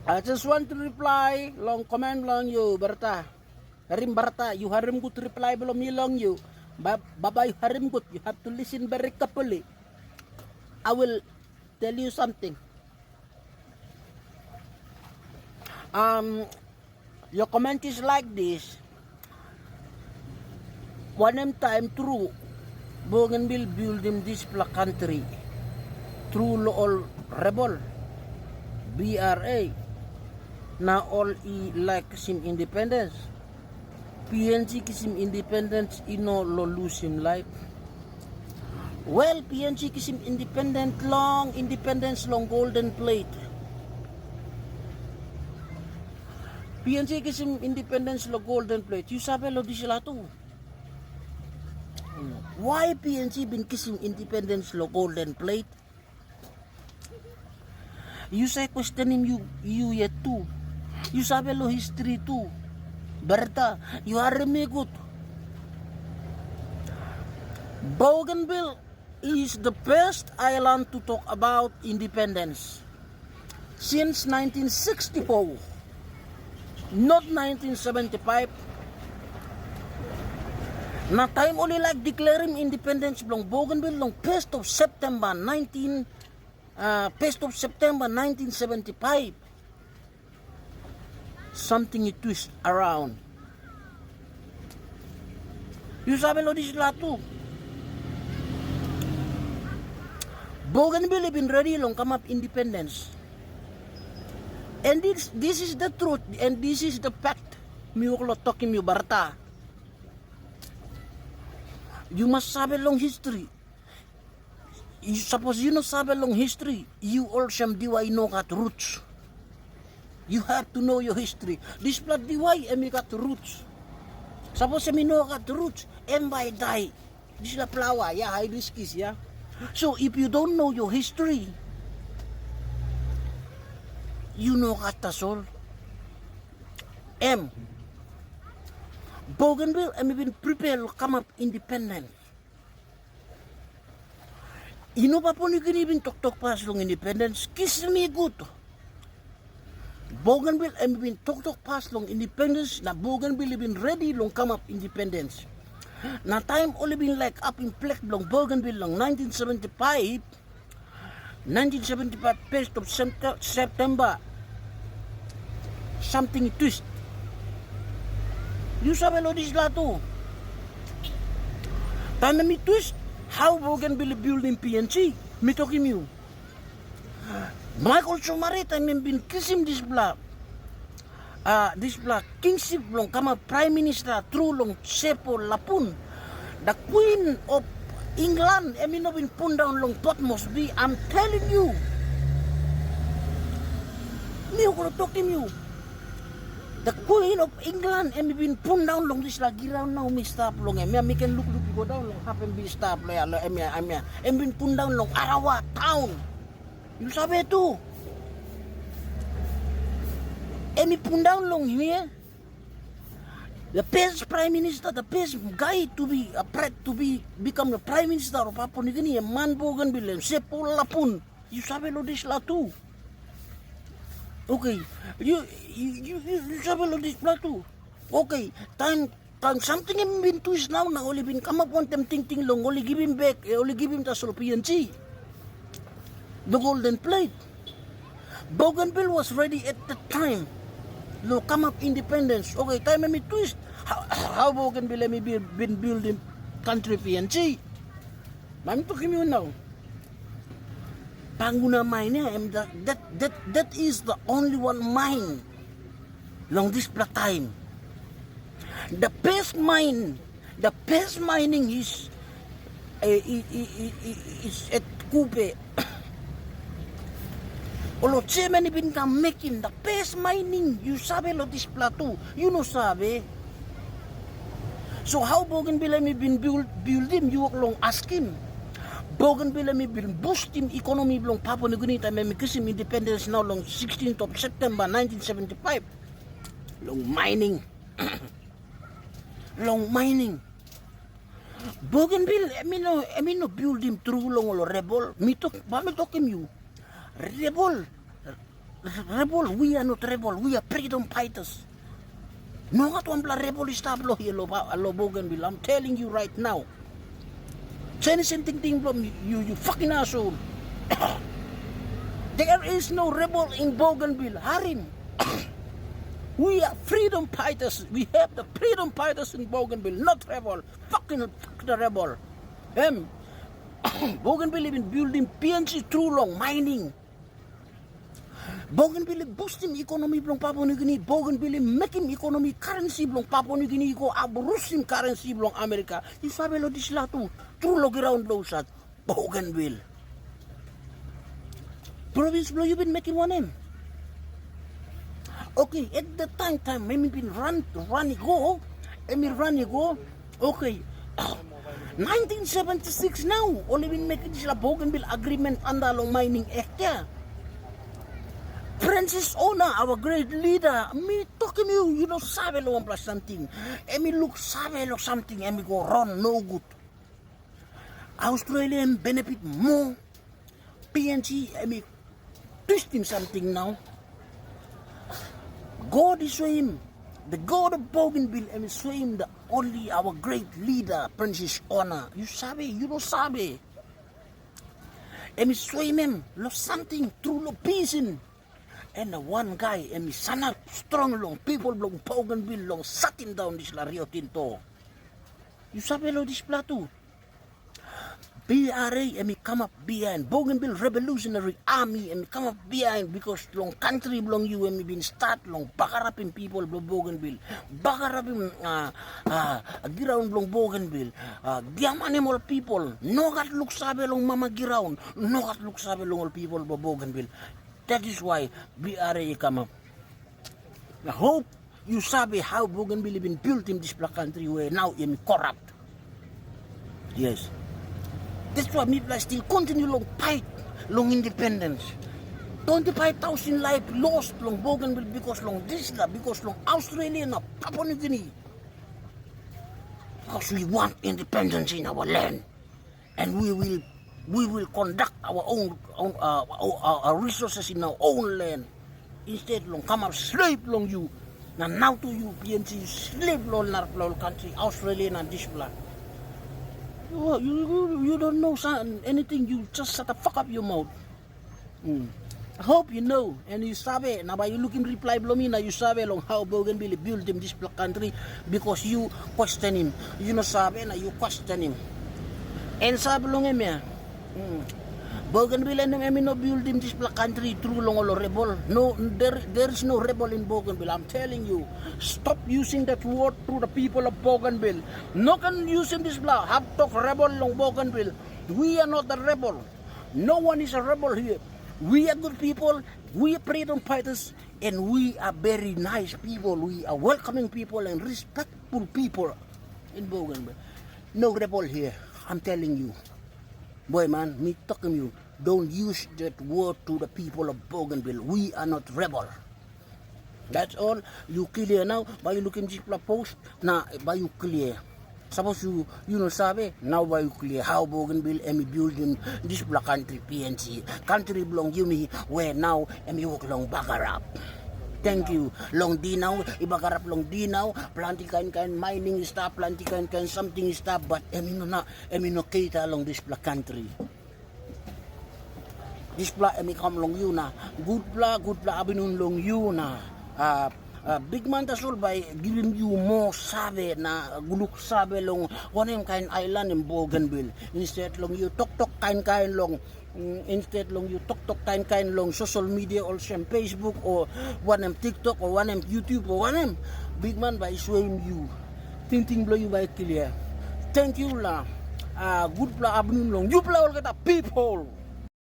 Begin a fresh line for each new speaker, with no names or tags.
I just want to reply long comment long you Berta. Harim Berta, you harim good reply below me long you. Baba you harim good. You have to listen very carefully. I will tell you something. Your comment is like this. One time through Bougainville building this black country through all rebel BRA. Now all like sim independence. PNG kisim independence ino lo lose him life. Well, PNG kisim independence long golden plate. PNG kisim independence lo golden plate. You sabi lo di sila to. Why PNG been kissing independence lo golden plate? You say questioning you yet too. You sabi lo history too. Berta, you are remigut. Bougainville is the best island to talk about independence. Since 1964, not 1975. Na time only like declaring independence long Bougainville long 1st of September 1975. Something you twist around. You sabi lo di sila to. Bougainville been ready long come up independence. And this is the truth and this is the fact. Miuklo talking you Barta. You must sabi long history. Suppose you know sabi long history, you also diway know got roots. You have to know your history. This blood diway emi got roots. Suppose emi know got roots, by die. This la flower, yeah, hibiscus, yeah. So if you don't know your history, you know got the soul. Bougainville emi been prepared to come up independent. You know pa po ni kini bin tok pas long independence, kiss me good. Bougainville emi bin tok pas long independence na Bougainville been ready long come up independence. Na time only been like up in plek long Bougainville long 1975 1st of September something twist. You sabi lo dis lato. Time mi twist how Bougainville building PNG. Me talking you. Michael Sumari time been kissing this black. This black kingship long kama prime minister through long Sepo Lapun. The Queen of England no been put down long Patmos B. I'm telling you. Me ko talking you. The Queen of England been put down long this lagi round now me stop long me can look go down long happen be stop lo been put down long Arawa town. You sabi to. Emi put down long here. The best prime minister, the best guy to be become the prime minister of Papua New Guinea, man Bougainville, Sepo Lapun. You sabi lo this la too. Okay, you sabi lo this la too. Okay, time something him been twist now na only been come up one them ting long only give him back, only give him the PNG. The golden plate. Bougainville was ready at the time. No, come up independence. Okay, time me twist. How Bougainville me been building country PNG? I'm talking you now. Panguna mine, that is the only one mine. Long this time. The best mining is at Kupe. Olo many been come making the best mining. You sabi lo this plateau. You know sabi. So how Bougainville me been building you long ask him. Bougainville me been boosting economy long Papua New Guinea time me kisim independence now long 16th of September 1975. Long mining. Long mining. Bougainville, I no build him through long rebel. Me talk him you. Rebel rebel, we are not rebel, we are freedom fighters. No nga tuan pala rebel istablo here lo Bougainville. I'm telling you right now. Chinese and ting from you fucking asshole. There is no rebel in Bougainville. Harim. We are freedom fighters. We have the freedom fighters in Bougainville, not rebel. Fuck the rebel. Bougainville been building PNC through long mining. Bougainville boosting economy belong Papua New Guinea. Bougainville making economy currency belong Papua New Guinea. Go abrusim currency belong America. Isabe lo dislatu. True lo ground lo sat. Bougainville. Province belong you been making one name. Okay, at the time, maybe been run go. Okay. 1976 now. Only been making this Bougainville agreement under long mining act. Yeah. Francis Ona, our great leader, me talking to you know, sabe lo plus something. Me look sabe lo something, me go run no good. Australian benefit more. PNC, me twisting something now. God is him. The God of Bougainville, and show him the only our great leader, Francis Ona. You sabe, you don't sabe. And show him, lo something through lo peace in. And the one guy, and sana strong long people long Bougainville long sat him down this la Rio Tinto. You sabe lo this plateau. BRA and me come up behind Bougainville Revolutionary Army and me come up behind because long country belong you and me been start long bagarapin people belong Bougainville bagarapin giraun belong Bougainville diam animal people no gat look sabe long mama giraun no gat look sabe long all people belong Bougainville. That is why BRA come up. I hope you sabe how Bougainville been built in this black country where now you corrupt. Yes. That's why me still continue long fight, long independence. 25,000 life lost long Bougainville because long this, because long Australia and Papua New Guinea. Because we want independence in our land, and we will conduct our own our resources in our own land. Instead, long come up slave long you. Now to you PNC slave long our country, Australia and this blood. You don't know anything. You just shut the fuck up your mouth. I hope you know and you sabe. Now by you looking reply below me now you sabe long how Bougainville built him this black country because you question him. You know sabe now you question him. And sabe long him ya. Bougainville and no build him this black country through long all rebel. No, there is no rebel in Bougainville. I'm telling you. Stop using that word to the people of Bougainville. No can using this black. Have talk rebel long Bougainville. We are not the rebel. No one is a rebel here. We are good people. We are freedom fighters, and we are very nice people. We are welcoming people and respectful people in Bougainville. No rebel here. I'm telling you. Boy man, me talking you, don't use that word to the people of Bougainville. We are not rebel. That's all. You clear now by you looking this post. Now by you clear. Suppose you know sabe now by you clear how Bougainville and me building this black country PNC. Country belong you me where now and me walk long bagarap. Thank you. Long dinaw, ibagarap long dinaw, planting kind mining stuff, planting kind something stuff, but emino kita along this black country. This black come long you na. Good black abinun long you na. Big man tasol by giving you more sabe na guluk sabe long one kind island in Bougainville. Instead long you talk kind long. Instead long you talk kind long social media or some Facebook or one TikTok or one YouTube or one big man by showing you thinking blow you by clear. Thank you la good bla abnun long you bla all kita people.